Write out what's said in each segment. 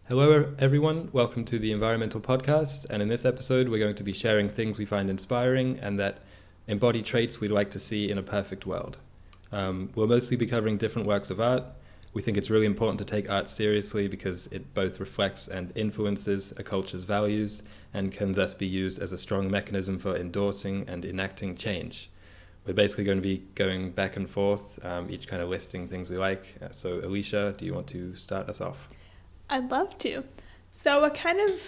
Hello, everyone. Welcome to the Environmental Podcast. And in this episode, we're going to be sharing things we find inspiring and that embody traits we'd like to see in a perfect world. We'll mostly be covering different works of art. We think it's really important to take art seriously because it both reflects and influences a culture's values and can thus be used as a strong mechanism for endorsing and enacting change. We're basically going to be going back and forth, each kind of listing things we like. So Alicia, do you want to start us off? I'd love to. So what kind of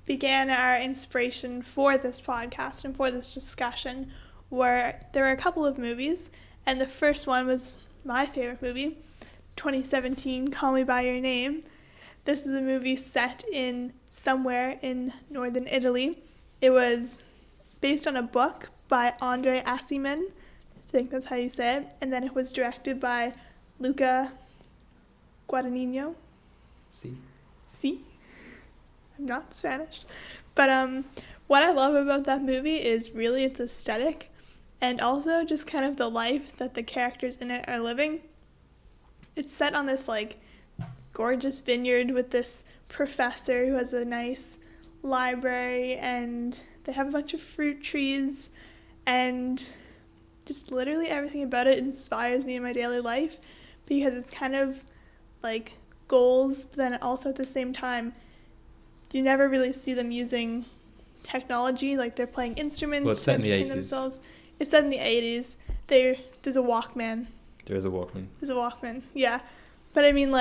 began our inspiration for this podcast and for this discussion there were a couple of movies, and the first one was my favorite movie, 2017, Call Me By Your Name. This is a movie set in somewhere in northern Italy. It was based on a book by Andre Aciman, I think that's how you say it, and then it was directed by Luca Guadagnino. See? I'm not Spanish. But what I love about that movie is really its aesthetic and also just kind of the life that the characters in it are living. It's set on this gorgeous vineyard with this professor who has a nice library, and they have a bunch of fruit trees, and just literally everything about it inspires me in my daily life because it's kind of like goals, but then also at the same time you never really see them using technology, like they're playing instruments. Well, it's set in the 80s. Themselves. It's set in the 80s. There's a Walkman. There is a Walkman. There's a Walkman, yeah. But I mean,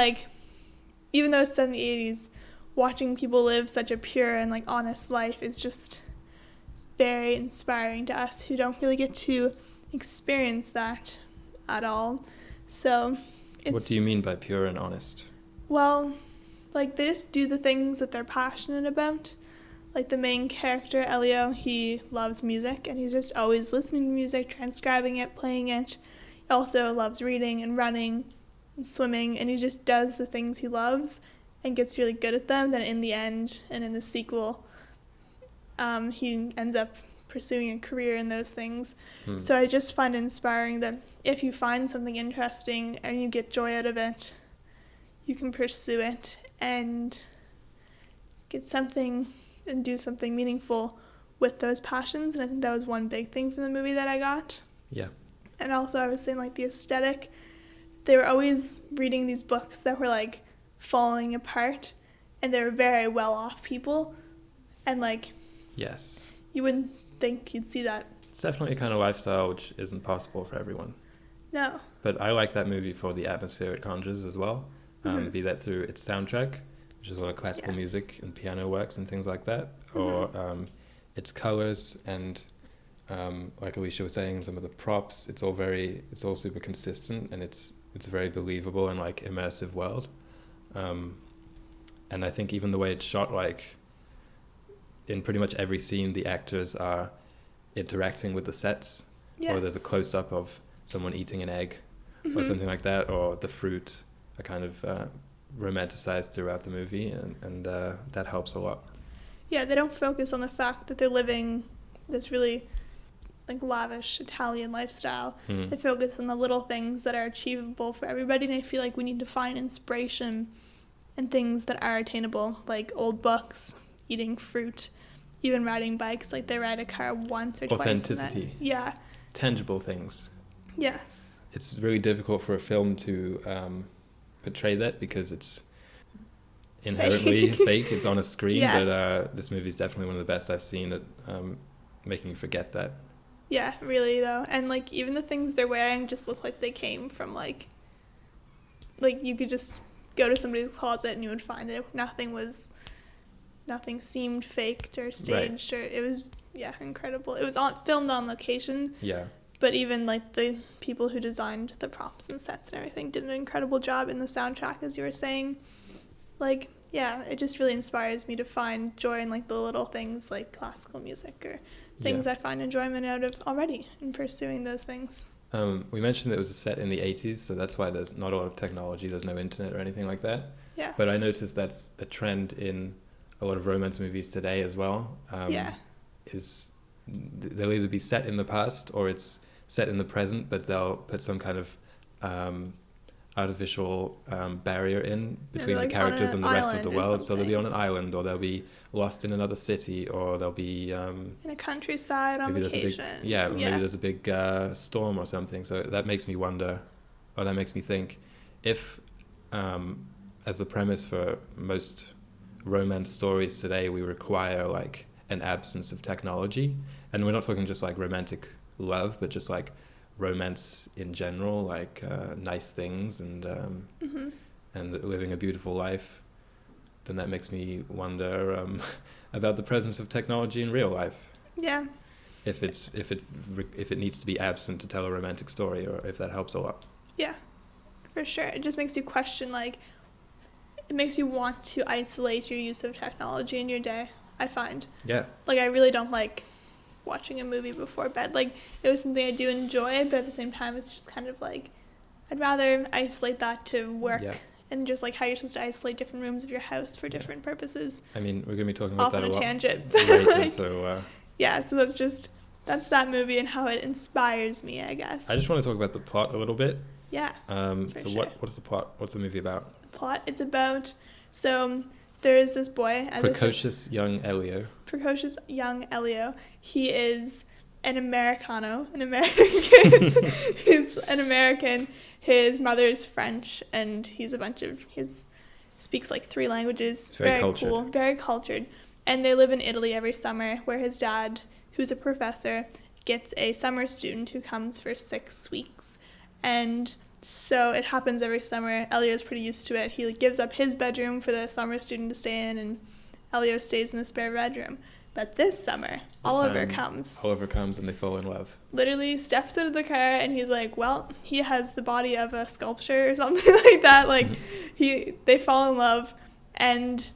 even though it's set in the 80s, watching people live such a pure and honest life is just very inspiring to us who don't really get to experience that at all. So What do you mean by pure and honest? Well, they just do the things that they're passionate about. The main character, Elio, he loves music, and he's just always listening to music, transcribing it, playing it. He also loves reading and running and swimming, and he just does the things he loves and gets really good at them. Then in the end, and in the sequel, he ends up pursuing a career in those things. So I just find it inspiring that if you find something interesting and you get joy out of it, you can pursue it and get something and do something meaningful with those passions. And I think that was one big thing from the movie that I got. Yeah. And also I was saying the aesthetic. They were always reading these books that were falling apart, and they were very well off people. And Yes. You wouldn't think you'd see that. It's definitely a kind of lifestyle which isn't possible for everyone. No. But I like that movie for the atmosphere it conjures as well. Be that through its soundtrack, which is a lot of classical music and piano works and things like that, or its colors and, like Alicia was saying, some of the props. It's all super consistent, and it's a very believable and immersive world. And I think even the way it's shot, in pretty much every scene, the actors are interacting with the sets, or there's a close up of someone eating an egg, or something like that, or the fruit are kind of romanticized throughout the movie, and that helps a lot. Yeah, they don't focus on the fact that they're living this really lavish Italian lifestyle. They focus on the little things that are achievable for everybody, and I feel we need to find inspiration in things that are attainable, like old books, eating fruit, even riding bikes. They ride a car once or twice. Authenticity. Yeah. Tangible things. Yes. It's really difficult for a film to portray that because it's inherently fake. It's on a screen. Yes. But this movie is definitely one of the best I've seen at making you forget that. Yeah, really though. And even the things they're wearing just look like they came from you could just go to somebody's closet and you would find it. Nothing seemed faked or staged. Right. Or it was incredible. It was filmed on location. Yeah. But even the people who designed the props and sets and everything did an incredible job in the soundtrack, as you were saying. It just really inspires me to find joy in the little things like classical music or things I find enjoyment out of already in pursuing those things. We mentioned that it was set in the 80s, so that's why there's not a lot of technology. There's no internet or anything like that. Yeah. But I noticed that's a trend in a lot of romance movies today as well. They'll either be set in the past or it's set in the present, but they'll put some kind of artificial barrier in between like the characters and the rest of the world. So they'll be on an something. island, or they'll be lost in another city, or they'll be In a countryside on vacation. maybe there's a big storm or something. So that makes me wonder, or that makes me think, if as the premise for most romance stories today, we require like an absence of technology, and we're not talking just like romantic love, but just like romance in general, like nice things and living a beautiful life, then that makes me wonder about the presence of technology in real life. Yeah. If it needs to be absent to tell a romantic story, or if that helps a lot. Yeah, for sure. It just makes you question, like, it makes you want to isolate your use of technology in your day, I find. Yeah. Like, I really don't like watching a movie before bed. Like, it was something I do enjoy, but at the same time, it's just kind of like, I'd rather isolate that to work. Yeah. And just like how you're supposed to isolate different rooms of your house for different purposes. I mean, we're going to be talking about that a lot tangent. later, Like, so... yeah, so that's that movie and how it inspires me, I guess. I just want to talk about the plot a little bit. Yeah. So sure. What's the plot? What's the movie about? The plot, it's about, so there is this boy. Precocious young Elio. He is an Americano, an American. He's an American. His mother is French, and he speaks like 3 languages. It's very cultured. Cool, very cultured. And they live in Italy every summer, where his dad, who's a professor, gets a summer student who comes for 6 weeks. And so it happens every summer. Elio's pretty used to it. He gives up his bedroom for the summer student to stay in, and Elio stays in the spare bedroom. But this summer, Oliver comes. Oliver comes and they fall in love. Literally steps out of the car and he's like, well, he has the body of a sculpture or something like that. Like, they fall in love, and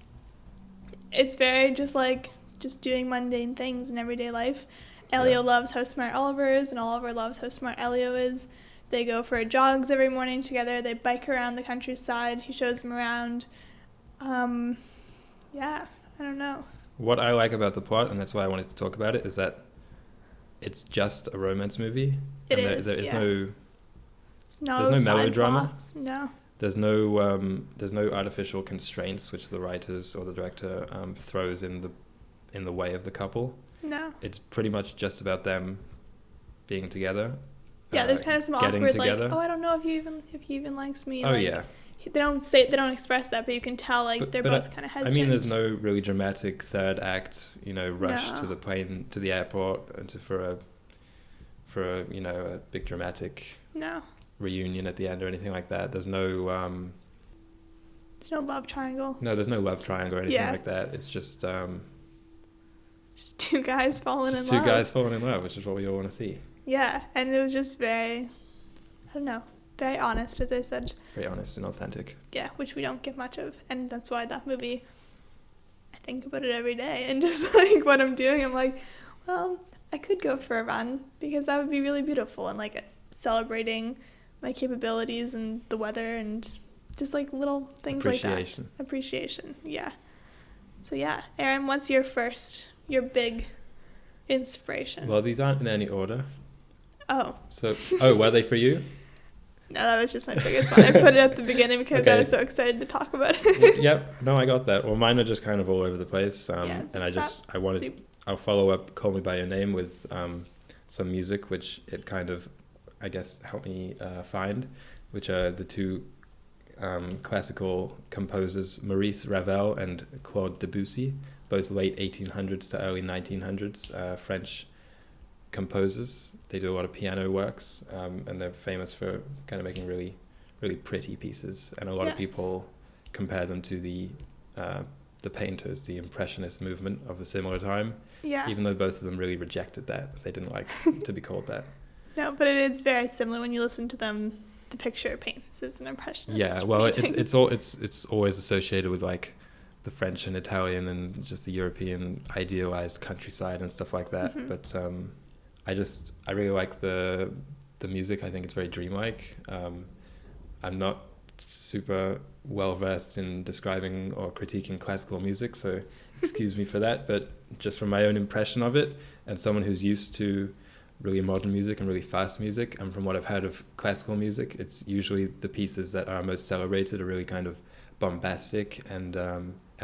it's very just doing mundane things in everyday life. Elio loves how smart Oliver is, and Oliver loves how smart Elio is. They go for jogs every morning together. They bike around the countryside. He shows them around. Yeah, I don't know. What I like about the plot, and that's why I wanted to talk about it, is that it's just a romance movie. There is no melodrama. Plots, no. There's no artificial constraints which the writers or the director throws in the way of the couple. No. It's pretty much just about them being together. Yeah, there's kind of some awkward together. like, oh, I don't know if he even likes me. Oh, like, yeah. They don't express that, but you can tell they're both kind of hesitant. I mean, there's no really dramatic third act, rush to the plane, to the airport, and for a big dramatic reunion at the end or anything like that. There's no there's no love triangle. No, there's no love triangle or anything like that. It's just 2 guys falling in love. 2 guys falling in love, which is what we all want to see. Yeah, and it was just very, I don't know, very honest, as I said. Very honest and authentic. Yeah, which we don't get much of. And that's why that movie, I think about it every day. And just like what I'm doing, I'm like, well, I could go for a run because that would be really beautiful. And like celebrating my capabilities and the weather and just like little things like that. Appreciation. Yeah. So yeah, Aaron, what's your big inspiration? Well, these aren't in any order. Oh. So, were they for you? No, that was just my biggest one. I put it at the beginning because I was so excited to talk about it. Yep. No, I got that. Well, mine are just kind of all over the place. I'll follow up Call Me By Your Name with some music, which it kind of, I guess, helped me find, which are the 2 classical composers, Maurice Ravel and Claude Debussy, both late 1800s to early 1900s French composers. They do a lot of piano works, and they're famous for kind of making really, really pretty pieces. And a lot of people compare them to the painters, the Impressionist movement of a similar time. Yeah. Even though both of them really rejected that, they didn't like to be called that. No, but it is very similar when you listen to them. The picture it paints is an Impressionist. Yeah, well, it's always associated with like the French and Italian and just the European idealized countryside and stuff like that. Mm-hmm. But I really like the music. I think it's very dreamlike. I'm not super well versed in describing or critiquing classical music, so excuse me for that. But just from my own impression of it, and someone who's used to really modern music and really fast music. And from what I've heard of classical music, it's usually the pieces that are most celebrated are really kind of bombastic and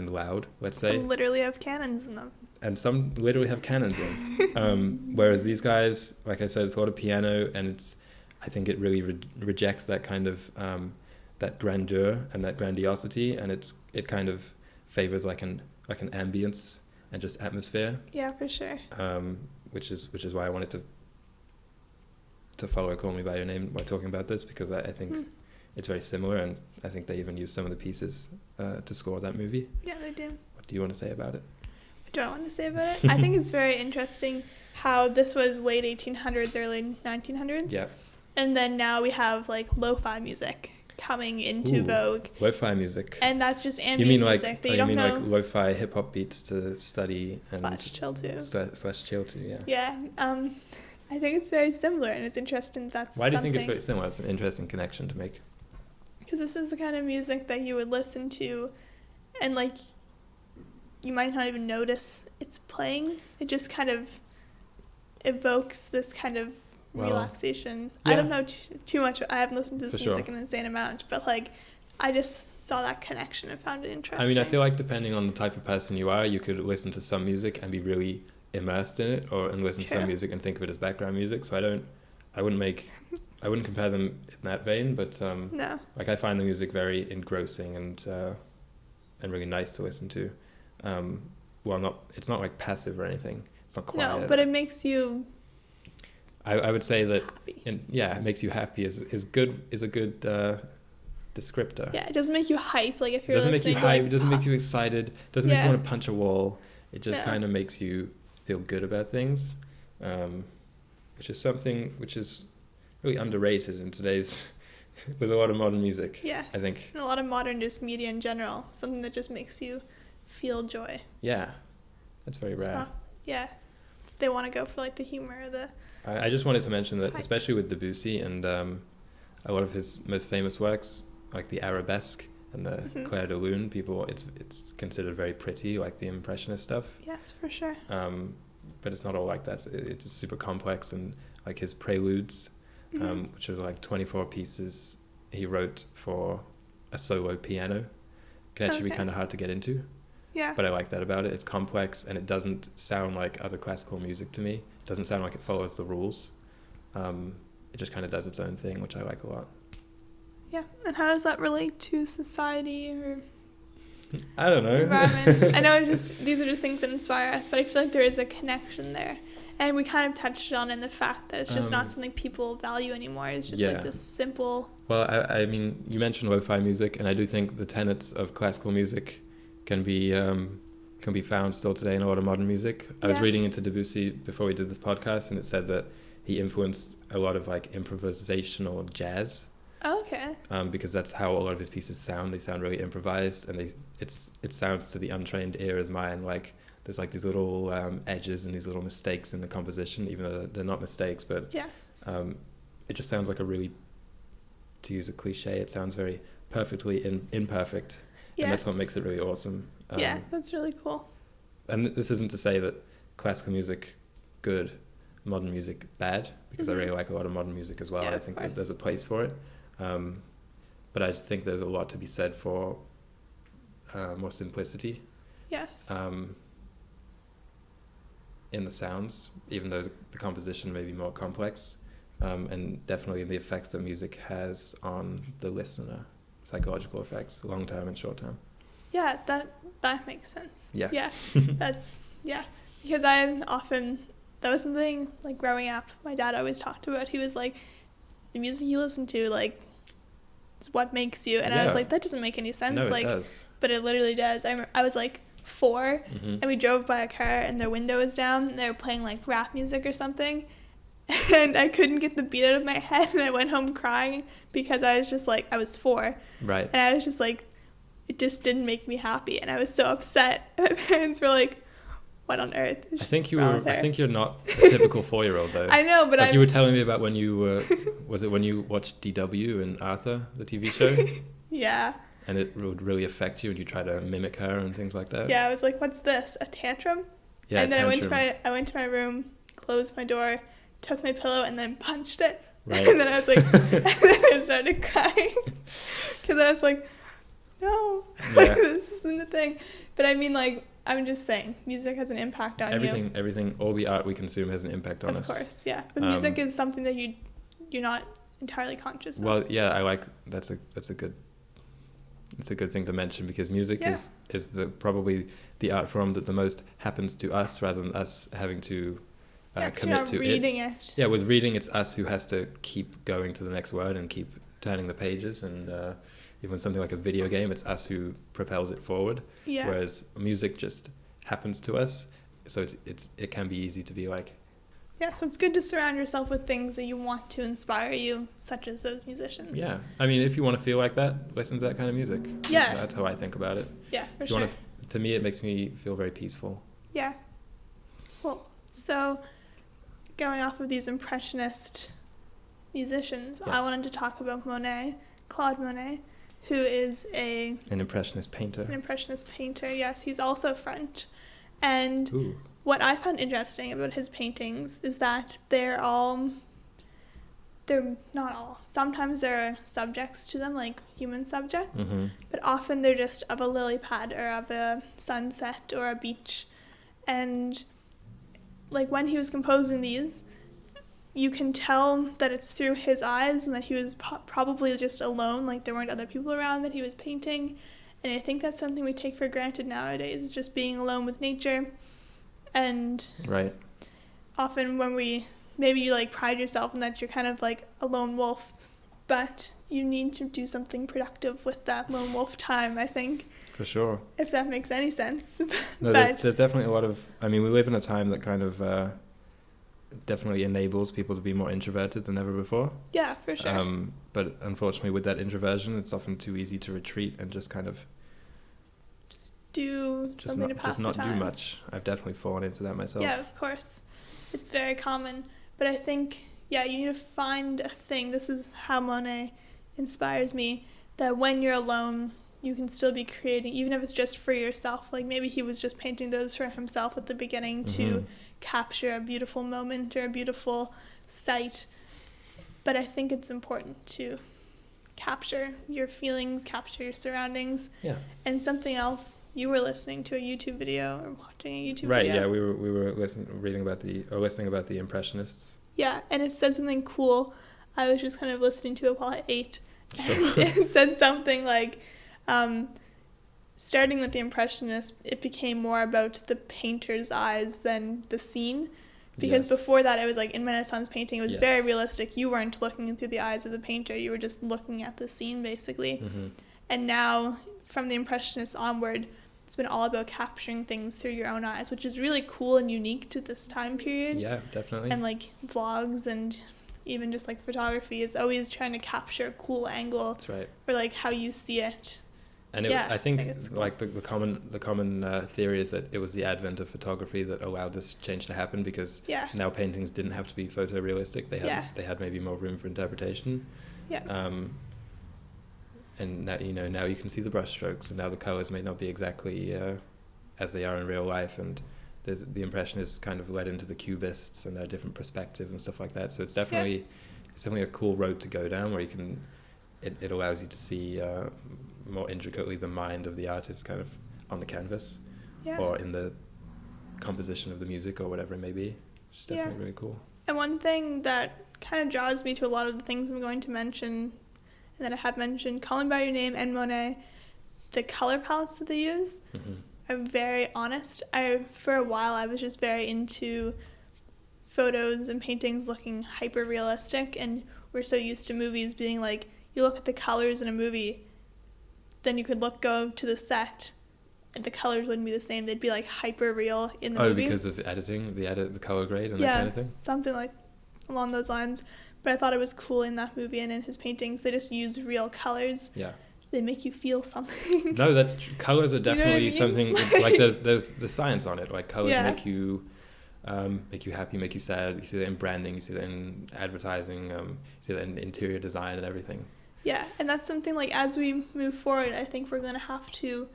loud, let's say. Some literally have cannons in them. And some literally have cannons in. Whereas these guys, like I said, it's a lot of piano, and I think it really rejects that kind of that grandeur and that grandiosity, and it kind of favors like an ambience and just atmosphere. Yeah, for sure. Which is why I wanted to follow Call Me by Your Name by talking about this, because I think it's very similar, and I think they even use some of the pieces to score that movie. Yeah, they do. What do you want to say about it? What do I want to say about it? I think it's very interesting how this was late 1800s, early 1900s. Yeah. And then now we have like lo-fi music coming into vogue. Lo-fi music. And that's just ambient music that you don't know. Like lo-fi hip-hop beats to study and slash chill to, yeah. Yeah. I think it's very similar, and it's interesting that's Why do you think it's very similar? It's an interesting connection to make. Because this is the kind of music that you would listen to, and like you might not even notice it's playing. It just kind of evokes this kind of relaxation. Yeah. I don't know too much. I haven't listened to this music an insane amount, but like I just saw that connection and found it interesting. I mean, I feel like depending on the type of person you are, you could listen to some music and be really immersed in it, and listen to some music and think of it as background music. So I wouldn't compare them in that vein, but no. Like I find the music very engrossing and really nice to listen to. It's not like passive or anything. It's not quiet. No, but it makes you. I would say that happy. It makes you happy is a good descriptor. Yeah, it doesn't make you hype. Like if you're listening, make you hype. It doesn't make you excited. It doesn't make you want to punch a wall. It just kind of makes you feel good about things, which is something which is really underrated in today's with a lot of modern music. Yes, I think. And a lot of modern just media in general, something that just makes you feel joy. Yeah, that's very rare. Yeah, they want to go for like the humor, I just wanted to mention that, hype. especially with Debussy and a lot of his most famous works, like the Arabesque and the Clair de Lune, it's considered very pretty, like the Impressionist stuff. Yes, for sure. But it's not all like that. It's super complex, and like his preludes, which was like 24 pieces he wrote for a solo piano, can actually be kind of hard to get into. Yeah. But I like that about it. It's complex, and it doesn't sound like other classical music to me. It doesn't sound like it follows the rules. It just kind of does its own thing, which I like a lot. Yeah. And how does that relate to society or I don't know. environment? I know these are just things that inspire us, but I feel like there is a connection there. And we kind of touched on in the fact that it's just not something people value anymore. It's just like this simple... Well, I mean, you mentioned lo-fi music, and I do think the tenets of classical music can be found still today in a lot of modern music. I was reading into Debussy before we did this podcast, and it said that he influenced a lot of like improvisational jazz. Oh, okay. Because that's how a lot of his pieces sound. They sound really improvised, and it sounds to the untrained ear as mine like there's like these little edges and these little mistakes in the composition, even though they're not mistakes. But it just sounds like a really, to use a cliche, it sounds very perfectly imperfect. Yes. And that's what makes it really awesome. Yeah, that's really cool. And this isn't to say that classical music good, modern music bad, because I really like a lot of modern music as well. I think that there's a place for it. But I think there's a lot to be said for more simplicity. Yes. In the sounds, even though the composition may be more complex, and definitely the effects that music has on the listener, psychological effects, long term and short term. Yeah, that makes sense. Yeah. That's because that was something like growing up my dad always talked about. He was like, the music you listen to, like, it's what makes you. And I was like, that doesn't make any sense. No, like, it does. But it literally does. I was like 4 and we drove by a car and their window was down and they were playing like rap music or something, and I couldn't get the beat out of my head, and I went home crying because I was just like, I was 4, right, and I was just like, it just didn't make me happy, and I was so upset. My parents were like, what on earth? I think you're not a typical 4-year-old though. I know, but like you were telling me about when you were, was it when you watched DW and Arthur, the TV show? Yeah. And it would really affect you, and you try to mimic her and things like that. Yeah, I was like, what's this? A tantrum? Yeah. And then I went to my room, closed my door, took my pillow and then punched it. Right. And then I was like, and then I started crying because I was like, no, like, this isn't a thing. But I mean, like, I'm just saying, music has an impact on you. Everything, all the art we consume has an impact on us. Of course, yeah. But music is something that you're not entirely conscious of. Well, yeah, I like that's a good thing to mention, because music is probably the art form that the most happens to us rather than us having to commit to reading it. Yeah, with reading, it's us who has to keep going to the next word and keep turning the pages, and even something like a video game, it's us who propels it forward. Yeah. Whereas music just happens to us, so it can be easy to be like. Yeah, so it's good to surround yourself with things that you want to inspire you, such as those musicians. Yeah, I mean, if you want to feel like that, listen to that kind of music. Yeah. That's how I think about it. Yeah, for sure. To me, it makes me feel very peaceful. Yeah. Cool. So, going off of these impressionist musicians, I wanted to talk about Claude Monet, who is an impressionist painter. An impressionist painter, yes. He's also French. And Ooh. What I found interesting about his paintings is that they're not all. Sometimes there are subjects to them, like human subjects, but often they're just of a lily pad or of a sunset or a beach. And like when he was composing these, you can tell that it's through his eyes and that he was probably just alone, like there weren't other people around that he was painting. And I think that's something we take for granted nowadays, is just being alone with nature. And right. Often when maybe you like pride yourself in that you're kind of like a lone wolf, but you need to do something productive with that lone wolf time, I think. For sure. If that makes any sense. No, there's definitely a lot of, I mean, we live in a time that kind of definitely enables people to be more introverted than ever before. Yeah, for sure. But unfortunately with that introversion, it's often too easy to retreat and just kind of do something to pass the time. Just not do much. I've definitely fallen into that myself. Yeah, of course. It's very common. But I think, you need to find a thing. This is how Monet inspires me, that when you're alone, you can still be creating, even if it's just for yourself. Like maybe he was just painting those for himself at the beginning to capture a beautiful moment or a beautiful sight. But I think it's important to capture your feelings, capture your surroundings. Yeah. And something else, you were listening to a YouTube video or watching a YouTube video. Right, yeah, we were listening about the Impressionists. Yeah, and it said something cool. I was just kind of listening to it while I ate. Sure. And it said something like, starting with the Impressionists, it became more about the painter's eyes than the scene. Because before that, it was like in Renaissance painting, it was very realistic. You weren't looking through the eyes of the painter. You were just looking at the scene, basically. And now, from the Impressionists onward, it's been all about capturing things through your own eyes, which is really cool and unique to this time period. Yeah, definitely. And like vlogs and even just like photography is always trying to capture a cool angle. That's right. Or like how you see it. And I think like the common theory is that it was the advent of photography that allowed this change to happen, because now paintings didn't have to be photorealistic. They had maybe more room for interpretation. Yeah. And now now you can see the brushstrokes, and now the colors may not be exactly as they are in real life, and the Impressionists kind of led into the Cubists and their different perspectives and stuff like that. So it's definitely a cool road to go down, where you can it allows you to see more intricately the mind of the artist kind of on the canvas or in the composition of the music or whatever it may be. Which is definitely really cool. And one thing that kind of draws me to a lot of the things I'm going to mention and that I have mentioned, Call Me By Your Name and Monet, the color palettes that they use are very honest. For a while I was just very into photos and paintings looking hyper realistic, and we're so used to movies being like, you look at the colors in a movie, then you could go to the set, and the colors wouldn't be the same. They'd be like hyper real in the movie. Oh, because of editing, the color grade and that kind of thing? Yeah, something like along those lines. But I thought it was cool in that movie and in his paintings. They just use real colors. Yeah. They make you feel something. No, that's true. Colors are definitely something, like there's the science on it. Like colors make you happy, make you sad. You see that in branding, you see that in advertising, you see that in interior design and everything. Yeah, and that's something like as we move forward, I think we're going to have to,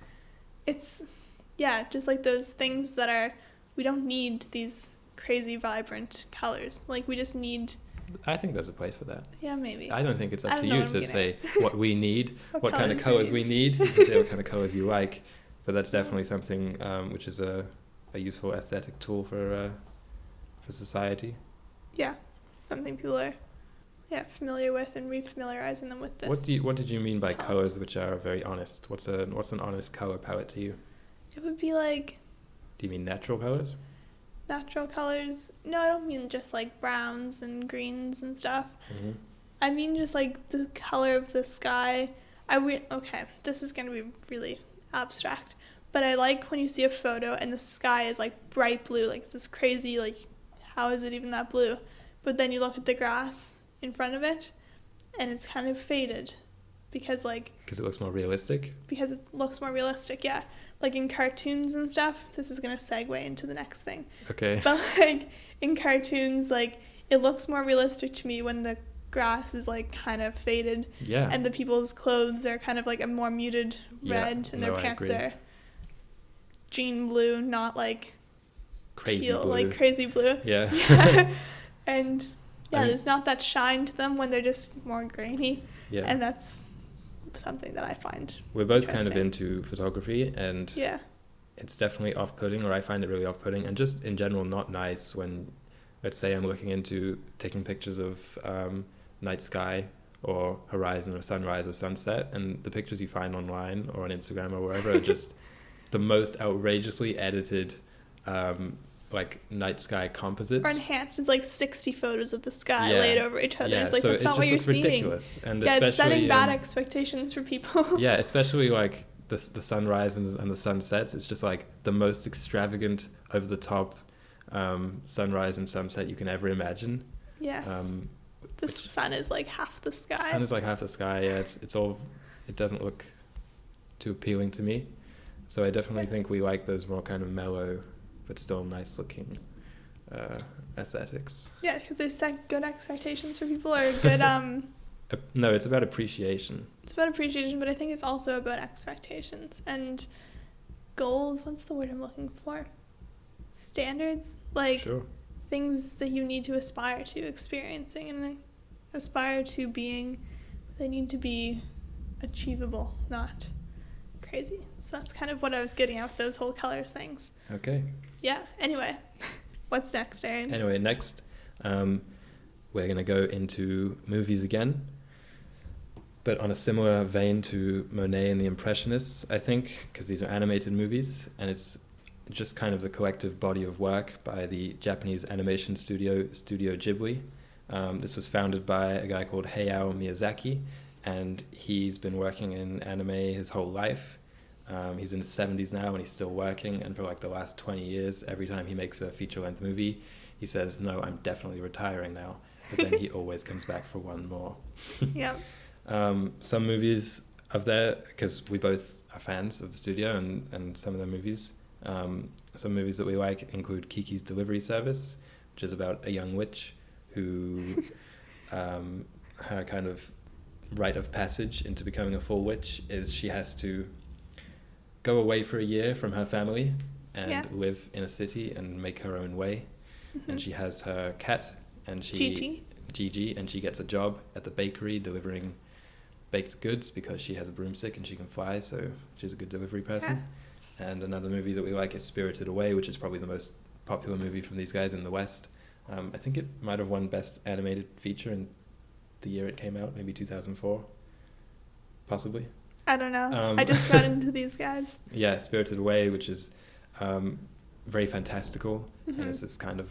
just like those things that we don't need these crazy vibrant colors. Like we just need. I think there's a place for that. Yeah, maybe. I don't think it's up I to don't know you what to I'm say what we need, what kind of colours colors we need. You can say what kind of colors you like, but that's definitely something which is a useful aesthetic tool for society. Yeah, something people are familiar with and refamiliarizing them with this. What did you mean by colors which are very honest? What's an honest color palette to you? It would be like. Do you mean natural colors? Natural colors. No, I don't mean just like browns and greens and stuff. Mm-hmm. I mean just like the color of the sky. Okay, this is going to be really abstract, but I like when you see a photo and the sky is like bright blue, like it's this crazy, like how is it even that blue? But then you look at the grass in front of it and it's kind of faded because it looks more realistic. Because it looks more realistic, yeah. Like in cartoons and stuff, this is going to segue into the next thing. Okay. But like in cartoons, like it looks more realistic to me when the grass is like kind of faded. Yeah. And the people's clothes are kind of like a more muted red and their pants are jean blue, not like crazy teal, blue. like crazy blue. Yeah. Yeah. And there's not that shine to them when they're just more grainy. Yeah. And that's something that I find we're both kind of into photography, and it's definitely off-putting, or I find it really off-putting, and just in general not nice when, let's say, I'm looking into taking pictures of night sky or horizon or sunrise or sunset, and the pictures you find online or on Instagram or wherever are just the most outrageously edited like night sky composites. Or enhanced as like 60 photos of the sky laid over each other. It's like so that's not what you're seeing. Ridiculous. And it's setting bad expectations for people. Yeah, especially like the sunrise and the sunsets. It's just like the most extravagant, over the top sunrise and sunset you can ever imagine. Yes. The sun is like half the sky. The sun is like half the sky. Yeah, it doesn't look too appealing to me. So I definitely think we like those more kind of mellow but still nice looking aesthetics. Yeah, because they set good expectations for people, or good no, it's about appreciation. It's about appreciation, but I think it's also about expectations and goals. What's the word I'm looking for? Standards? Like things that you need to aspire to experiencing and aspire to being. They need to be achievable, not crazy. So that's kind of what I was getting at with those whole colors things. Okay. Yeah, anyway. What's next, Aaron? Anyway, next, we're going to go into movies again, but on a similar vein to Monet and the Impressionists, I think, because these are animated movies, and it's just kind of the collective body of work by the Japanese animation studio Ghibli. This was founded by a guy called Hayao Miyazaki, and he's been working in anime his whole life. He's in his 70s now and he's still working, and for like the last 20 years, every time he makes a feature-length movie, he says, no, I'm definitely retiring now. But then he always comes back for one more. Yeah. Some movies of there, because we both are fans of the studio and some of their movies, some movies that we like include Kiki's Delivery Service, which is about a young witch who her kind of rite of passage into becoming a full witch is she has to go away for a year from her family and live in a city and make her own way. Mm-hmm. And she has her cat and Gigi, and she gets a job at the bakery delivering baked goods because she has a broomstick and she can fly, so she's a good delivery person. Yeah. And another movie that we like is Spirited Away, which is probably the most popular movie from these guys in the West. I think it might have won Best Animated Feature in the year it came out, maybe 2004, possibly. I don't know. I just got into these guys. Yeah, Spirited Away, which is very fantastical, mm-hmm. and it's this kind of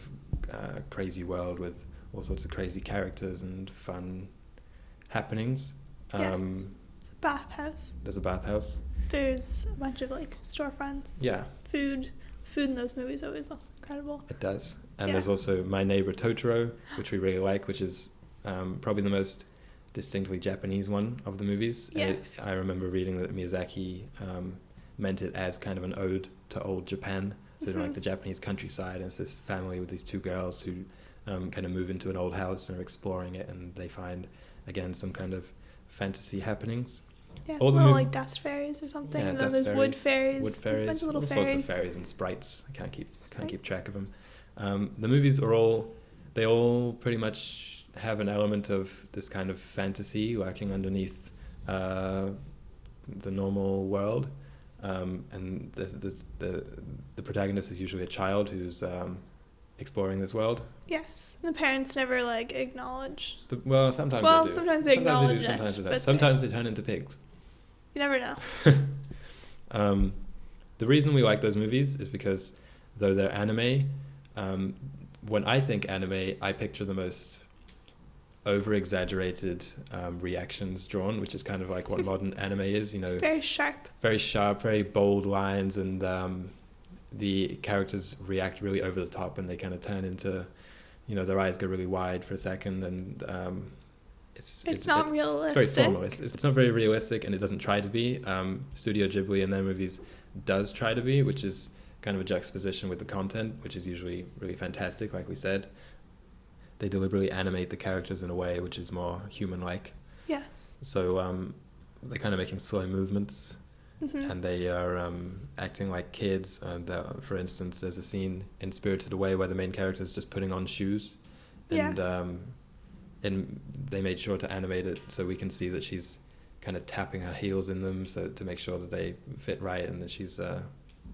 crazy world with all sorts of crazy characters and fun happenings. Yes. It's a bathhouse. There's a bathhouse. There's a bunch of like storefronts. Yeah. Food in those movies always looks incredible. It does. And there's also My Neighbor Totoro, which we really like, which is probably the most distinctly Japanese one of the movies. Yes. I remember reading that Miyazaki meant it as kind of an ode to old Japan. So mm-hmm. like the Japanese countryside, and it's this family with these two girls who kind of move into an old house and are exploring it, and they find, again, some kind of fantasy happenings. Yeah, some little like dust fairies or something. Yeah, and then there's wood fairies. Wood fairies. There's a bunch of little all fairies. Sorts of fairies and sprites. I can't keep track of them. The movies they all pretty much have an element of this kind of fantasy working underneath the normal world, and the protagonist is usually a child who's exploring this world. Yes, the parents never like acknowledge. Sometimes they do. Sometimes they acknowledge it. Sometimes they don't. But Sometimes they turn into pigs. You never know. The reason we like those movies is because though they're anime, when I think anime, I picture the most over-exaggerated reactions drawn, which is kind of like what modern anime is, Very sharp, very bold lines, and the characters react really over the top, and they kind of turn into, their eyes go really wide for a second, and it's not realistic. It's very formal. It's not very realistic, and it doesn't try to be. Studio Ghibli in their movies does try to be, which is kind of a juxtaposition with the content, which is usually really fantastic, like we said. They deliberately animate the characters in a way which is more human-like. Yes. So they're kind of making slow movements, and they are acting like kids. And for instance, there's a scene in Spirited Away where the main character is just putting on shoes, and and they made sure to animate it so we can see that she's kind of tapping her heels in them, so to make sure that they fit right, and that she's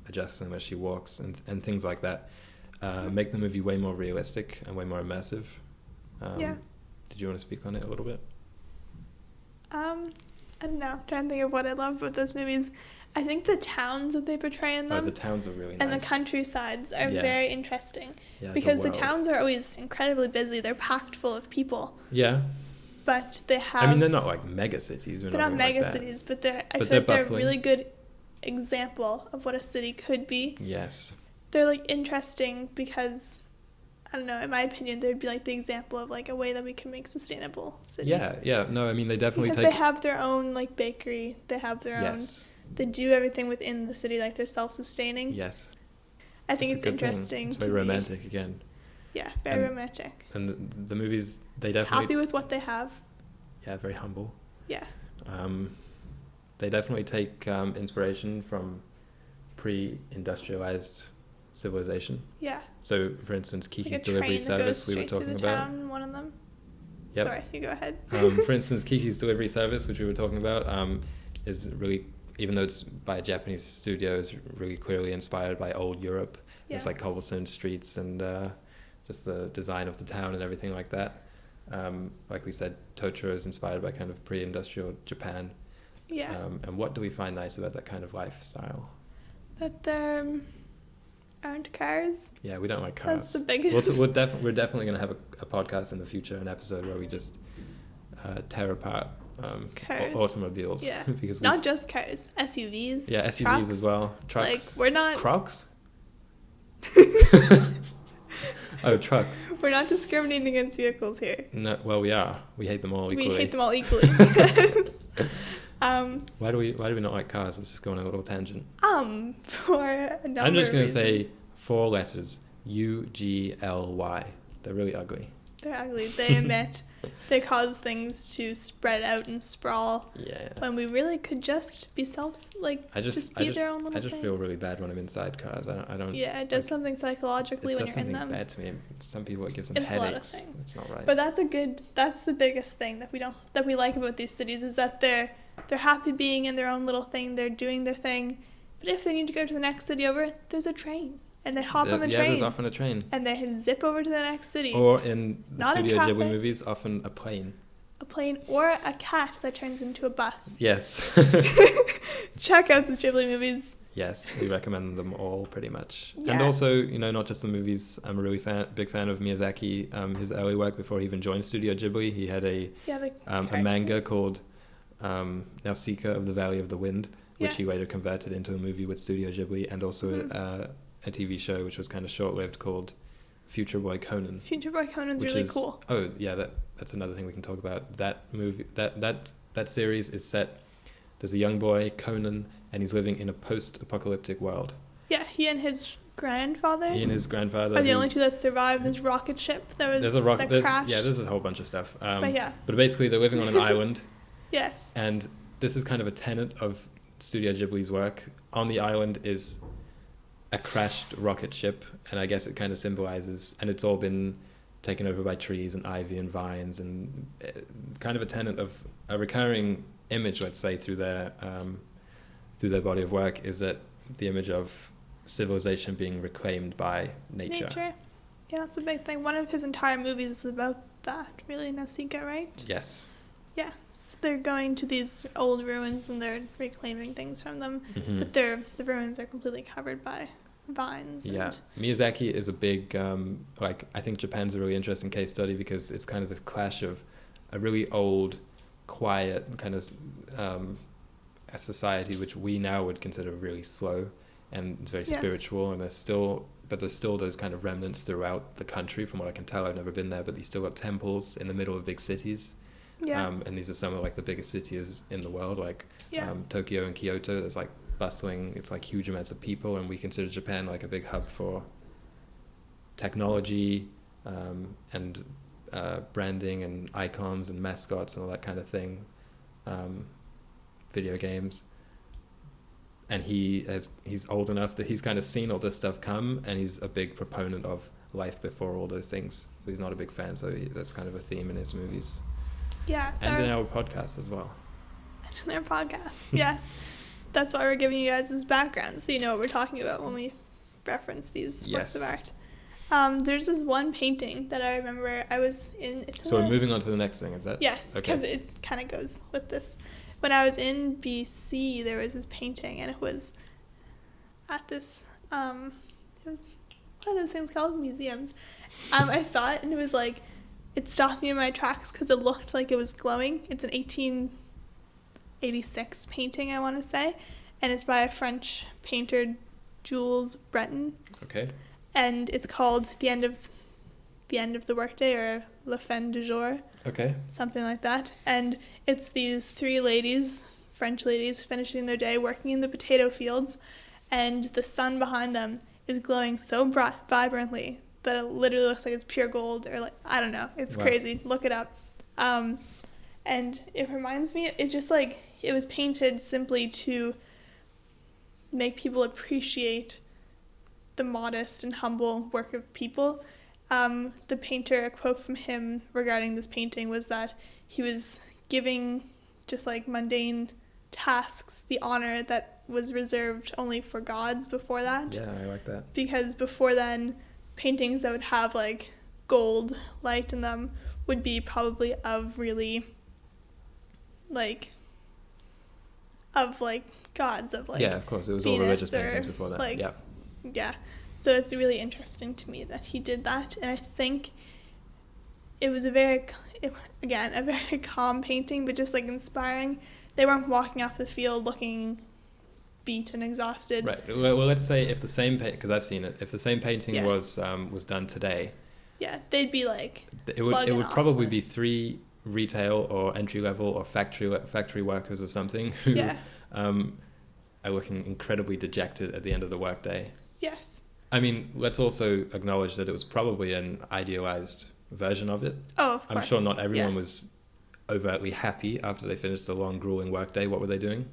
adjusting them as she walks, and things like that. Make the movie way more realistic and way more immersive. Did you want to speak on it a little bit? I don't know. I'm trying to think of what I love about those movies. I think the towns that they portray in them. The towns are really nice. And the countrysides are very interesting. Yeah, because the towns are always incredibly busy. They're packed full of people. Yeah. But they have... I mean, they're not like mega cities. They're not mega cities, but I feel like they're a really good example of what a city could be. Yes. They're like interesting because, I don't know, in my opinion, they'd be like the example of like a way that we can make sustainable cities. Yeah. No, I mean, they definitely because they have their own like bakery. They have their own... They do everything within the city, like they're self-sustaining. Yes. I think it's interesting. It's very romantic again. Yeah, very romantic. And the movies, they definitely... Happy with what they have. Yeah, very humble. Yeah. They definitely take inspiration from pre-industrialized civilization. Yeah. So, for instance, Kiki's like Delivery Service we were talking about. Town, one of them. Yep. Sorry, you go ahead. For instance, Kiki's Delivery Service, which we were talking about, is really, even though it's by a Japanese studio, is really clearly inspired by old Europe. Yes. It's like cobblestone streets and just the design of the town and everything like that. Like we said, Totoro is inspired by kind of pre-industrial Japan. Yeah. And what do we find nice about that kind of lifestyle? That there aren't cars. Yeah, we don't like cars. That's the biggest. We're definitely going to have a podcast in the future, an episode where we just tear apart automobiles. Yeah. Because not just cars, SUVs. Yeah, SUVs trucks. As well. Trucks. Like, we're not... Crocs? Oh, trucks. We're not discriminating against vehicles here. No, well, we are. We hate them all equally. We hate them all equally. Why do we not like cars? Let's just go on a little tangent. For a number of I'm just going to reasons. say 4 letters. UGLY. They're really ugly. They're ugly. They emit. They cause things to spread out and sprawl. Yeah. When we really could just be their own little I just thing. feel really bad when I'm inside cars. I don't. Yeah, it does something psychologically when you're in them. It does something bad to me. Some people it gives them headaches. A lot of things. It's not right. But that's the biggest thing that we like about these cities is that they're happy being in their own little thing. They're doing their thing. But if they need to go to the next city over, there's a train. And they hop on the train. Yeah, there's often a train. And they zip over to the next city. Or in the Not Studio in Ghibli movies, often a plane. A plane or a cat that turns into a bus. Yes. Check out the Ghibli movies. Yes, we recommend them all pretty much. Yeah. And also, not just the movies. I'm a really big fan of Miyazaki. His early work before he even joined Studio Ghibli, he had a manga called Nausicaa of the Valley of the Wind, which he later converted into a movie with Studio Ghibli, and also a TV show which was kind of short-lived called Future Boy Conan. Future Boy Conan's really cool. Oh yeah, that's another thing we can talk about. That movie, that series is set. There's a young boy Conan, and he's living in a post-apocalyptic world. Yeah, he and his grandfather. Are the only two that survived this rocket ship that crashed. Yeah, there's a whole bunch of stuff. But basically they're living on an island. Yes. And this is kind of a tenet of Studio Ghibli's work. On the island is a crashed rocket ship, and I guess it kind of symbolizes, and it's all been taken over by trees and ivy and vines, and kind of a tenet of a recurring image, let's say, through their body of work, is that the image of civilization being reclaimed by nature. Yeah, that's a big thing. One of his entire movies is about that, really, Nausicaa, right? Yes. Yeah, so they're going to these old ruins and they're reclaiming things from them, Mm-hmm. but the ruins are completely covered by vines. Yeah, Miyazaki is a big, I think Japan's a really interesting case study, because it's kind of this clash of a really old, quiet kind of a society which we now would consider really slow, and it's very spiritual, and there's still those kind of remnants throughout the country. From what I can tell, I've never been there, but you still got temples in the middle of big cities. And these are some of like the biggest cities in the world, like Tokyo and Kyoto. There's like bustling, it's like huge amounts of people, and we consider Japan like a big hub for technology and branding and icons and mascots and all that kind of thing, video games. And he's old enough that he's kind of seen all this stuff come, and he's a big proponent of life before all those things. So he's not a big fan, so that's kind of a theme in his movies. Yeah. And in our podcast as well. And in our podcast, yes. That's why we're giving you guys this background, so you know what we're talking about when we reference these works of art. There's this one painting that I remember I was in. So we're moving on to the next thing, is that? Yes, because it kind of goes with this. When I was in BC, there was this painting, and it was at this, it was one of those things called museums. I saw it, and it was like, it stopped me in my tracks because it looked like it was glowing. It's an 1886 painting, I want to say, and it's by a French painter, Jules Breton. Okay. And it's called The End of the Workday, or La Fin du Jour. Okay. Something like that. And it's these three ladies, French ladies, finishing their day working in the potato fields, and the sun behind them is glowing so vibrantly that it literally looks like it's pure gold, or like, I don't know. It's crazy. Look it up. And it reminds me, it's just like, it was painted simply to make people appreciate the modest and humble work of people. The painter, a quote from him regarding this painting was that he was giving just like mundane tasks the honor that was reserved only for gods before that. Yeah, I like that. Because before then, paintings that would have like gold light in them would be probably of really of gods, of like, yeah, of course, it was Venus, all religious paintings before that. Like, yeah. Yeah. So it's really interesting to me that he did that, and I think it was a very calm painting, but just like inspiring. They weren't walking off the field looking beat and exhausted. Right. Well, let's say if the same because I've seen it, if the same painting was done today, yeah, they'd be like it would probably be 3 retail or entry level or factory workers or something who are looking incredibly dejected at the end of the workday. Yes. I mean, let's also acknowledge that it was probably an idealized version of it. Oh, of course. I'm sure not everyone was overtly happy after they finished a long, grueling workday. What were they doing?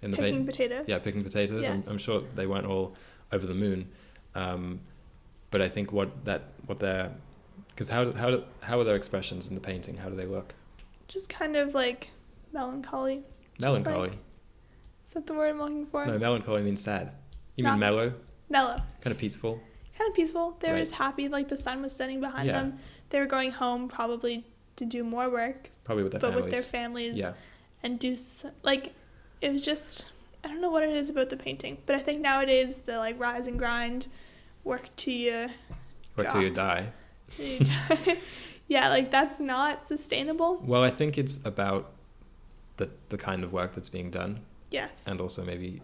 Picking potatoes. Yeah, picking potatoes. Yes. I'm sure they weren't all over the moon. But I think because how are their expressions in the painting? How do they look? Just kind of like melancholy. Melancholy. Is that the word I'm looking for? No, melancholy means sad. You mean mellow? Mellow. Kind of peaceful. They were just happy, like the sun was setting behind them. They were going home probably to do more work. Probably with their families. But with their families. Yeah. And it was just, I don't know what it is about the painting, but I think nowadays the like rise and grind, work till you die. Yeah, like that's not sustainable. Well, I think it's about the kind of work that's being done. Yes. And also maybe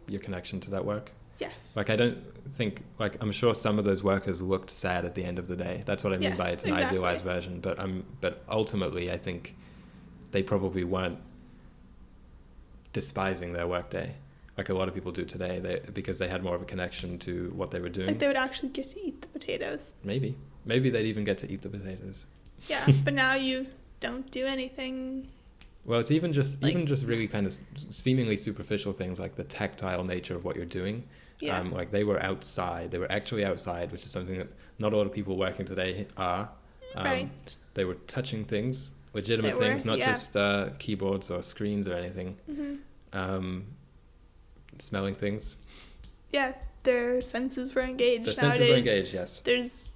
your connection to that work. Yes. Like, I don't think, like, I'm sure some of those workers looked sad at the end of the day. That's what I mean by it's an idealized version. But ultimately, I think they probably weren't despising their workday like a lot of people do today, because they had more of a connection to what they were doing. Like they would actually get to eat the potatoes. Maybe they'd even get to eat the potatoes. Yeah, but now you don't do anything Well, it's even just Like- really kind of seemingly superficial things like the tactile nature of what you're doing. Yeah. Like they were outside. They were actually outside, which is something that not a lot of people working today are. Right. They were touching things, legitimate They were, things, not yeah. just keyboards or screens or anything. Smelling things. Yeah, their senses were engaged. Their Nowadays, senses were engaged, yes. there's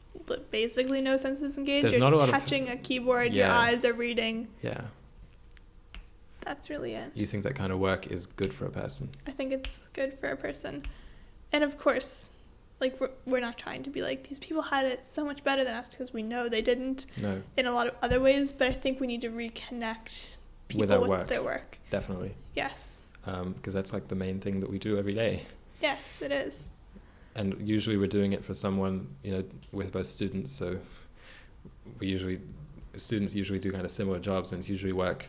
basically no senses engaged. There's You're not a lot of- touching a keyboard, your Yeah. eyes are reading. Yeah. That's really it. You think that kind of work is good for a person? I think it's good for a person. And of course, like we're not trying to be like, these people had it so much better than us, because we know they didn't No, in a lot of other ways, but I think we need to reconnect people With our with work. their work. definitely. Yes. Because that's like the main thing that we do every day. Yes, it is. And usually we're doing it for someone, we're both students, so students usually do kind of similar jobs, and it's usually work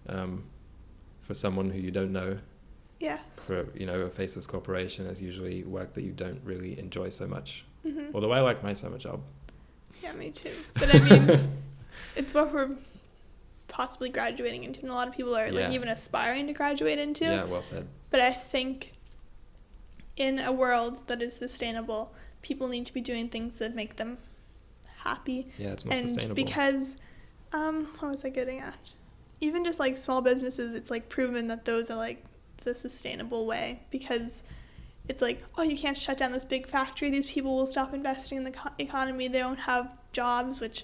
for someone who you don't know. Yes. For, a faceless corporation is usually work that you don't really enjoy so much. Mm-hmm. Although I like my summer job. Yeah, me too. But I mean, it's what we're possibly graduating into, and a lot of people are Yeah. like even aspiring to graduate into. Yeah, well said. But I think in a world that is sustainable, people need to be doing things that make them happy. Yeah, it's more And sustainable. because, what was I getting at? Even just like small businesses, it's like proven that those are like the sustainable way, because it's like, oh, you can't shut down this big factory. These people will stop investing in the economy. They won't have jobs, which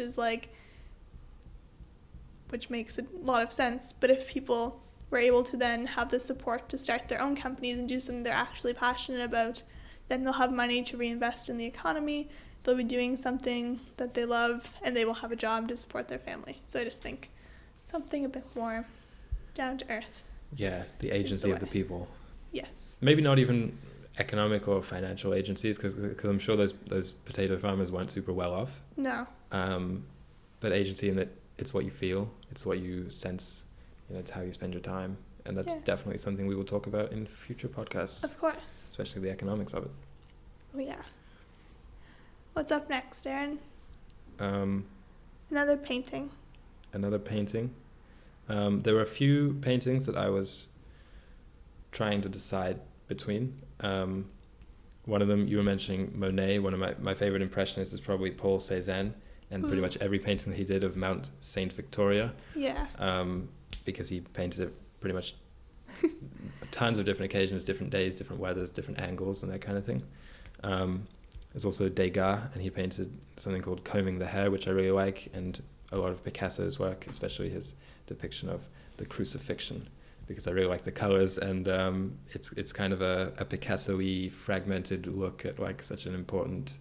makes a lot of sense. But if people were able to then have the support to start their own companies and do something they're actually passionate about, then they'll have money to reinvest in the economy. They'll be doing something that they love, and they will have a job to support their family. So I just think something a bit more down to earth. Yeah, the agency of the way. people. Yes. Maybe not even economic or financial agencies, because I'm sure those potato farmers weren't super well off. No. But agency in that it's what you feel, it's what you sense, it's how you spend your time, and that's definitely something we will talk about in future podcasts. Of course. Especially the economics of it. Oh yeah. What's up next, Aaron? Another painting. Another painting. There were a few paintings that I was trying to decide between. One of them, you were mentioning Monet. One of my favorite impressionists is probably Paul Cézanne, and pretty much every painting that he did of Mount Saint Victoria. Yeah. Because he painted it pretty much tons of different occasions, different days, different weathers, different angles, and that kind of thing. There's also Degas, and he painted something called Combing the Hair, which I really like, and a lot of Picasso's work, especially his depiction of the crucifixion, because I really like the colors, and it's kind of a Picasso-y fragmented look at like such an important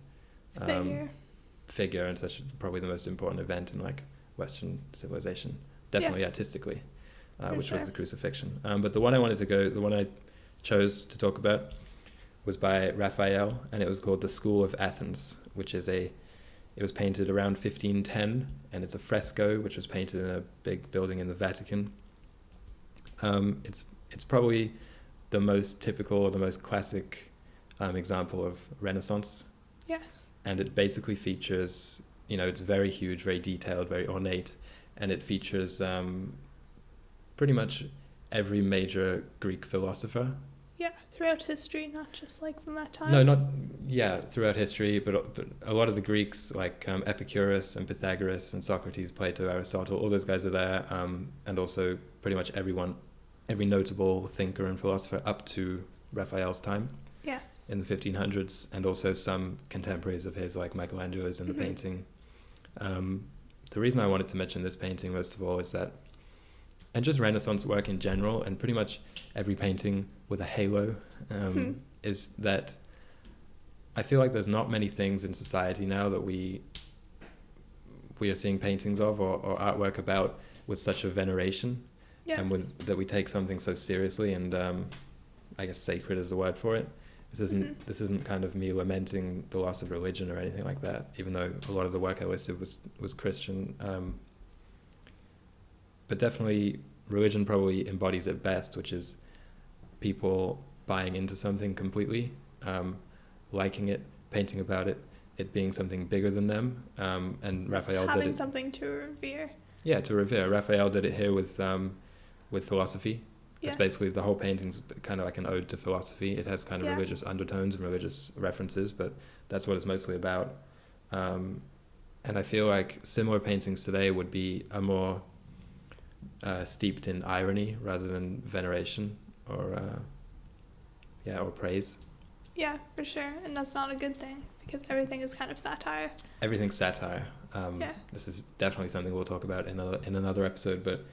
figure and such probably the most important event in like Western civilization, definitely artistically, which was the crucifixion. But the one I chose to talk about was by Raphael, and it was called The School of Athens, which is it was painted around 1510, and it's a fresco which was painted in a big building in the Vatican. It's probably the most typical or the most classic example of Renaissance. Yes. And it basically features, it's very huge, very detailed, very ornate, and it features pretty much every major Greek philosopher. Yeah, throughout history, not just like from that time. No, throughout history, but a lot of the Greeks, like Epicurus and Pythagoras and Socrates, Plato, Aristotle, all those guys are there, and also pretty much every notable thinker and philosopher up to Raphael's time. Yes. In the 1500s, and also some contemporaries of his, like Michelangelo's in the painting. The reason I wanted to mention this painting, most of all, is that, and just Renaissance work in general, and pretty much every painting with a halo, is that I feel like there's not many things in society now that we are seeing paintings of or artwork about with such a veneration, and that we take something so seriously, and I guess sacred is the word for it. This isn't kind of me lamenting the loss of religion or anything like that, even though a lot of the work I listed was Christian. But definitely religion probably embodies it best, which is people buying into something completely, liking it, painting about it, it being something bigger than them. And Raphael did it. Having something to revere. Yeah, to revere. Raphael did it here with with philosophy. It's basically the whole painting's kind of like an ode to philosophy. It has kind of religious undertones and religious references, but that's what it's mostly about. And I feel like similar paintings today would be a more steeped in irony rather than veneration or praise. Yeah, for sure. And that's not a good thing because everything is kind of satire. Everything's satire. This is definitely something we'll talk about in another episode, but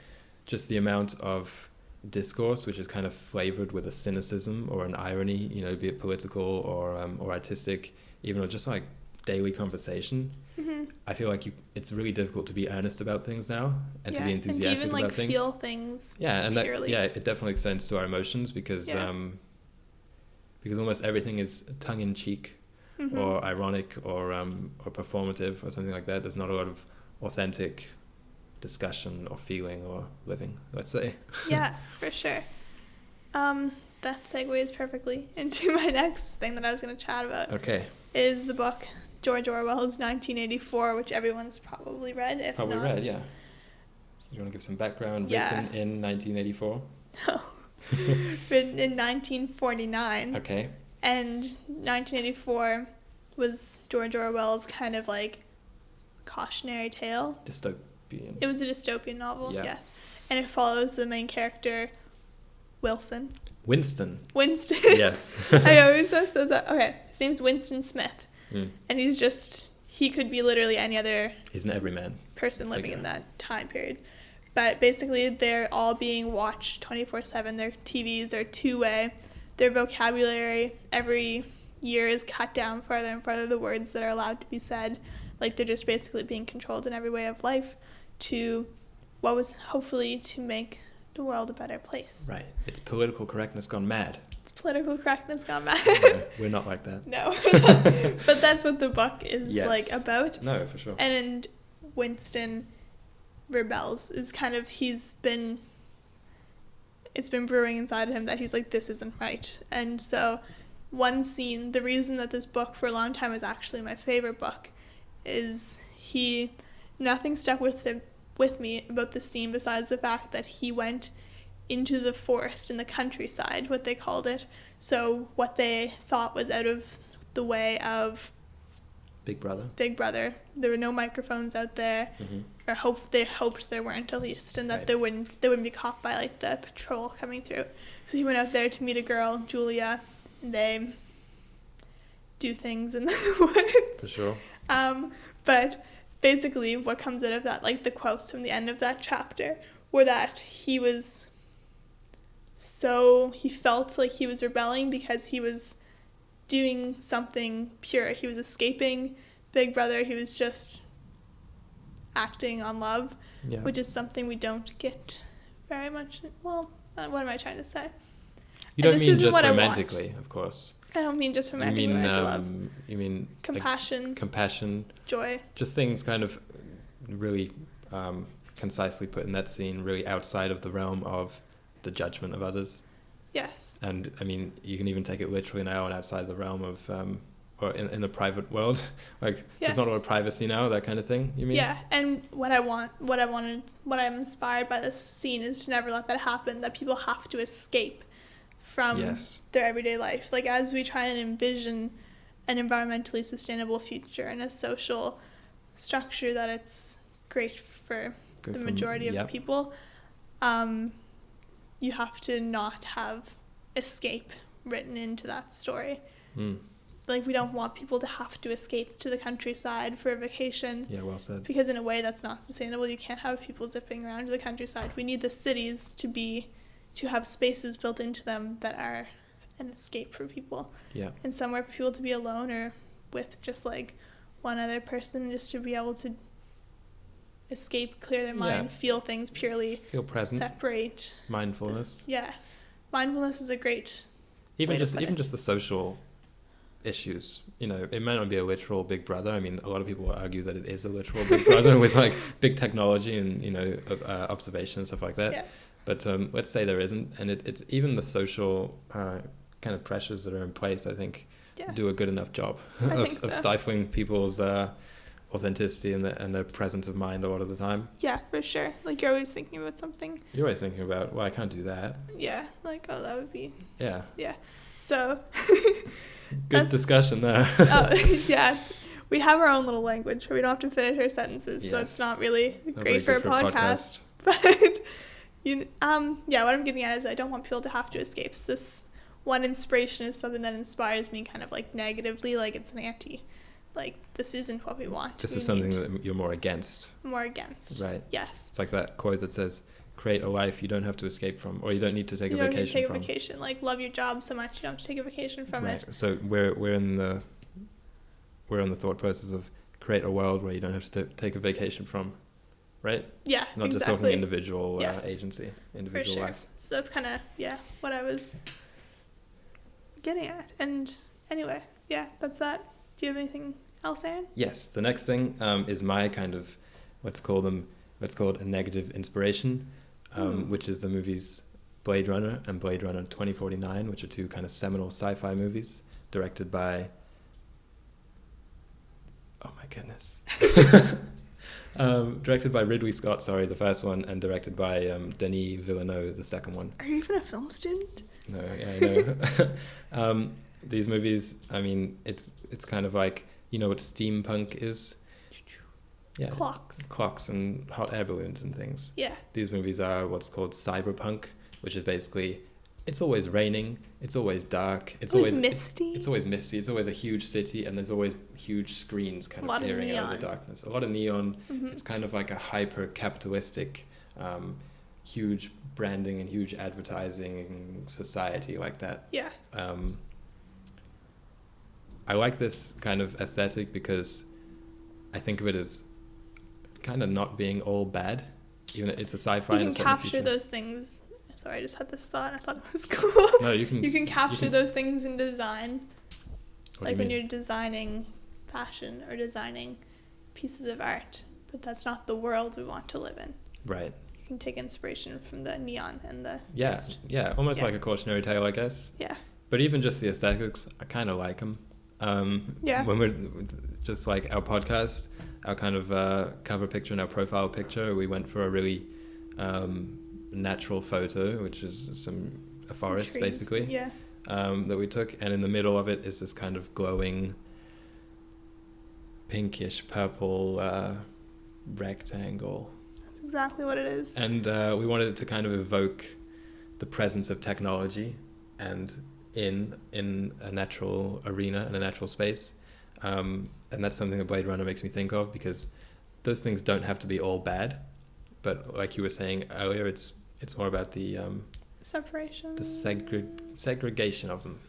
just the amount of discourse which is kind of flavored with a cynicism or an irony, you know, be it political or artistic, even or just like daily conversation. Mm-hmm. I feel like it's really difficult to be earnest about things now and to be enthusiastic about things. Feel things. Yeah, and purely. It definitely extends to our emotions because almost everything is tongue in cheek or ironic or performative or something like that. There's not a lot of authentic discussion or feeling or living, let's say. Yeah, for sure. That segues perfectly into my next thing that I was going to chat about. Okay. Is the book George Orwell's 1984, which everyone's probably read, if not. Read, yeah. So do you want to give some background? Yeah. Written in 1984? No. Written in 1949. Okay. And 1984 was George Orwell's kind of like cautionary tale. Dystopian. It was a dystopian novel, yes. And it follows the main character, Winston. Yes. I always mess those up. Okay, his name's Winston Smith. And he could be literally any other... He's an everyman. ...person living in that time period. But basically, they're all being watched 24/7. Their TVs are two-way. Their vocabulary every year is cut down further and further, the words that are allowed to be said. Like, they're just basically being controlled in every way of life to what was hopefully to make the world a better place. Right. It's political correctness gone mad. It's political correctness gone mad. Yeah, we're not like that. No. But that's what the book is like about. No, for sure. And Winston rebels. Is kind of, it's been brewing inside of him that he's like, this isn't right. And so one scene, the reason that this book for a long time is actually my favorite book is nothing stuck with me about the scene besides the fact that he went into the forest in the countryside, what they called it. So what they thought was out of the way of Big Brother. There were no microphones out there, or they hoped there weren't at least, and that they wouldn't be caught by like the patrol coming through. So he went out there to meet a girl, Julia, and they do things in the woods. For sure. But basically what comes out of that, like the quotes from the end of that chapter, were that he felt like he was rebelling because he was doing something pure. He was escaping Big Brother. He was just acting on love, which is something we don't get very much. Well, what am I trying to say? You don't mean just romantically, of course. I don't mean just romantically when I say love. You mean compassion, joy. Just things kind of really concisely put in that scene, really outside of the realm of the judgment of others. Yes. And I mean, you can even take it literally now and outside the realm of, or in the private world, like there's not a lot of privacy now, that kind of thing. You mean? Yeah, and what I'm inspired by this scene is to never let that happen. That people have to escape from their everyday life. Like as we try and envision an environmentally sustainable future and a social structure that it's great for the majority of people. You have to not have escape written into that story. Like we don't want people to have to escape to the countryside for a vacation. Yeah, well said. Because in a way that's not sustainable. You can't have people zipping around to the countryside. We need the cities to have spaces built into them that are an escape for people. Yeah. And somewhere for people to be alone or with just like one other person, just to be able to escape, clear their mind, feel things purely, feel present, separate, mindfulness. Yeah, mindfulness is a great even just the social issues. You know, it might not be a literal Big Brother. I mean, a lot of people argue that it is a literal Big Brother with like big technology and observation and stuff like that. Yeah. But let's say there isn't, and it's even the social kind of pressures that are in place, I think, do a good enough job of stifling people's authenticity and the presence of mind a lot of the time. Yeah, for sure. Like, you're always thinking about something. You're always thinking about, well, I can't do that. Yeah, like, oh, that would be... Yeah. Yeah. So... Good discussion there. Oh, yeah. We have our own little language where we don't have to finish our sentences, so it's not really great for a podcast. But, yeah, what I'm getting at is I don't want people to have to escape. So this one inspiration is something that inspires me kind of, like, negatively, like it's an anti. Like, this isn't what we want. This is something that you're more against. More against. Right. Yes. It's like that quote that says, create a life you don't have to escape from, or you don't need to take a vacation from. You don't need to take a vacation. Like, love your job so much you don't have to take a vacation from it. So we're on the thought process of create a world where you don't have to take a vacation from, right? Yeah, Not just talking individual agency, individual for sure. lives. So that's kind of, what I was getting at. And anyway, that's that. Do you have anything else, Aaron? Yes, the next thing is my kind of, what's called a negative inspiration, which is the movies Blade Runner and Blade Runner 2049, which are two kind of seminal sci-fi movies directed by... Oh my goodness. Directed by Ridley Scott, the first one, and directed by Denis Villeneuve, the second one. Are you even a film student? No, yeah, I know. These movies, I mean, it's kind of like, you know what steampunk is? Yeah. Clocks and hot air balloons and things. Yeah. These movies are what's called cyberpunk, which is basically, it's always raining, it's always dark, it's always misty. It's always misty, it's always a huge city, and there's always huge screens kind of peering out of the darkness. A lot of neon. Mm-hmm. It's kind of like a hyper-capitalistic, huge branding and huge advertising society like that. Yeah. I like this kind of aesthetic because I think of it as kind of not being all bad. Even it's a sci-fi. You can capture those things. Sorry, I just had this thought. I thought it was cool. No, you can capture those things in design. Like when you're designing fashion or designing pieces of art, but that's not the world we want to live in. Right. You can take inspiration from the neon and the almost like a cautionary tale, I guess. Yeah. But even just the aesthetics, I kind of like them. When we're just like our podcast, our kind of cover picture and our profile picture, we went for a really natural photo, which is a forest trees, basically, that we took, and in the middle of it is this kind of glowing pinkish purple rectangle. That's exactly what it is. And we wanted it to kind of evoke the presence of technology and in a natural arena, in a natural space, and that's something that Blade Runner makes me think of, because those things don't have to be all bad, but like you were saying earlier, it's more about the separation, the segregation of them,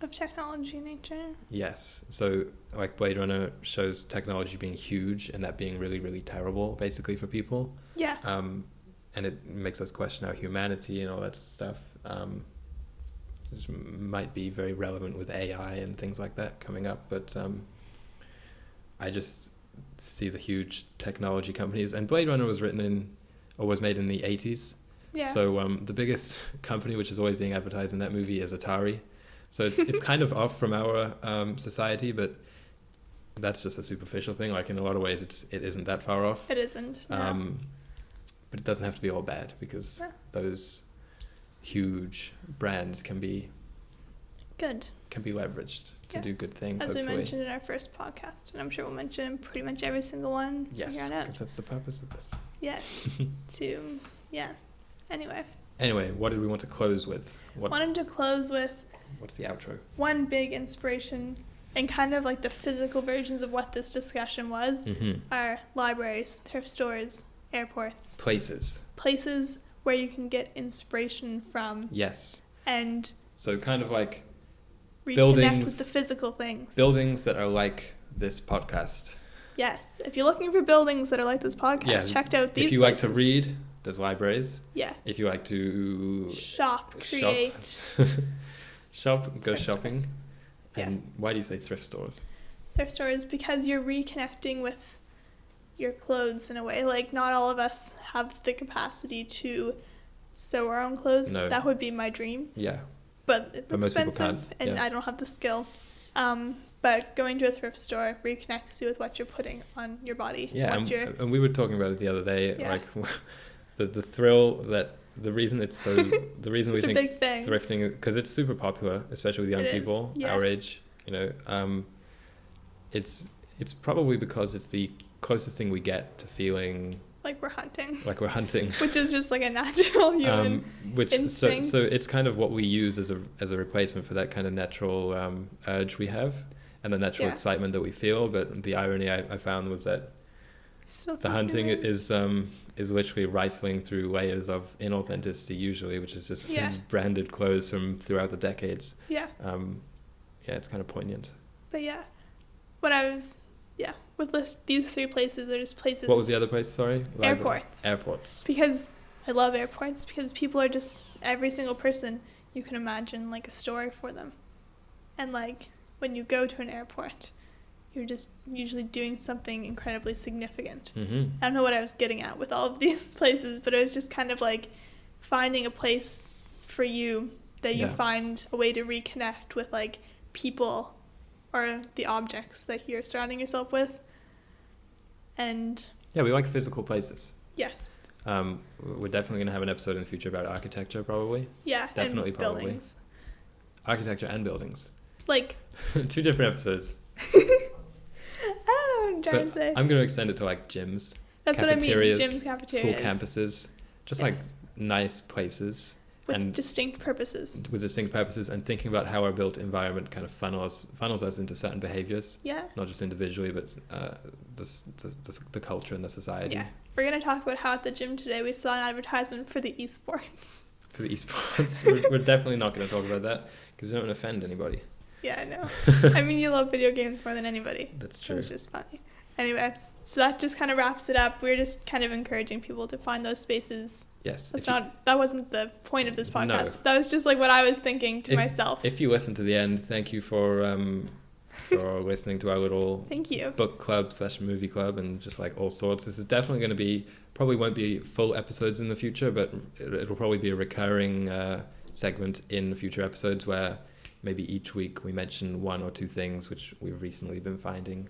of technology and nature. Yes, so like Blade Runner shows technology being huge and that being really, really terrible basically for people. Yeah. And it makes us question our humanity and all that stuff. Which might be very relevant with AI and things like that coming up, but I just see the huge technology companies, and Blade Runner was made in the 80s. Yeah. So the biggest company which is always being advertised in that movie is Atari. So it's kind of off from our society, but that's just a superficial thing. Like in a lot of ways, it isn't that far off. It isn't. No. But it doesn't have to be all bad, because those huge brands can be leveraged to do good things. As we mentioned in our first podcast, and I'm sure we'll mention in pretty much every single one. Yes, because that's the purpose of this. Yes. Anyway, what did we want to close with? Wanted to close with... What's the outro? One big inspiration, and kind of like the physical versions of what this discussion was, are libraries, thrift stores, airports. Places where you can get inspiration from. Yes. And... So kind of like... Reconnect with the physical things. Buildings that are like this podcast. Yes. If you're looking for buildings that are like this podcast, check out these places. If you like to read, there's libraries. Yeah. If you like to... create... go shopping. Stores. And why do you say thrift stores? Thrift stores, because you're reconnecting with your clothes in a way. Like, not all of us have the capacity to sew our own clothes. No. That would be my dream. Yeah. But it's expensive, and I don't have the skill. But going to a thrift store reconnects you with what you're putting on your body. Yeah, and we were talking about it the other day, like the thrill that the reason we think big thing. thrifting, because it's super popular, especially with young people our age. It's probably because it's the closest thing we get to feeling like we're hunting. Which is just like a natural human instinct. So it's kind of what we use as a replacement for that kind of natural urge we have and the natural excitement that we feel. But the irony I found was that the hunting is literally rifling through layers of inauthenticity usually, which is just branded clothes from throughout the decades. It's kind of poignant. But with these 3 places, there's places. What was the other place? Sorry. Airports. Because I love airports, because people are just, every single person you can imagine like a story for them, and like when you go to an airport, you're just usually doing something incredibly significant. I don't know what I was getting at with all of these places, but it was just kind of like finding a place for you that you find a way to reconnect with like people or the objects that you're surrounding yourself with. And we like physical places. Yes. We're definitely going to have an episode in the future about architecture, probably. Yeah, definitely, and probably. Buildings. Architecture and buildings. Like 2 different episodes. I don't know what I'm trying to say. I'm going to extend it to like gyms. That's what I mean. Gyms, cafeterias. School campuses. Just like nice places. With distinct purposes. And thinking about how our built environment kind of funnels us into certain behaviors. Yeah. Not just individually, but the culture and the society. Yeah. We're going to talk about how at the gym today we saw an advertisement for the esports. For the esports? We're definitely not going to talk about that because we don't want to offend anybody. Yeah, I know. I mean, you love video games more than anybody. That's true. It's just funny. Anyway, so that just kind of wraps it up. We're just kind of encouraging people to find those spaces. Yes. That wasn't the point of this podcast. No. That was just like what I was thinking to myself. If you listen to the end, thank you for listening to our little book club / movie club and just like all sorts. This is definitely going to probably won't be full episodes in the future, but it'll probably be a recurring segment in future episodes where maybe each week we mention 1 or 2 things which we've recently been finding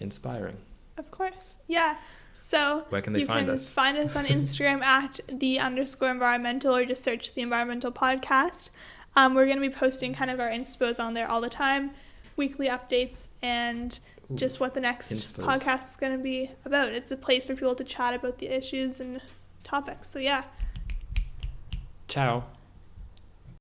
inspiring. Of course. Yeah. So where can they find us? You can find us on Instagram at @the_environmental, or just search The Environmental Podcast. We're going to be posting kind of our inspos on there all the time, weekly updates, and just what the next podcast is going to be about. It's a place for people to chat about the issues and topics. So yeah. Ciao.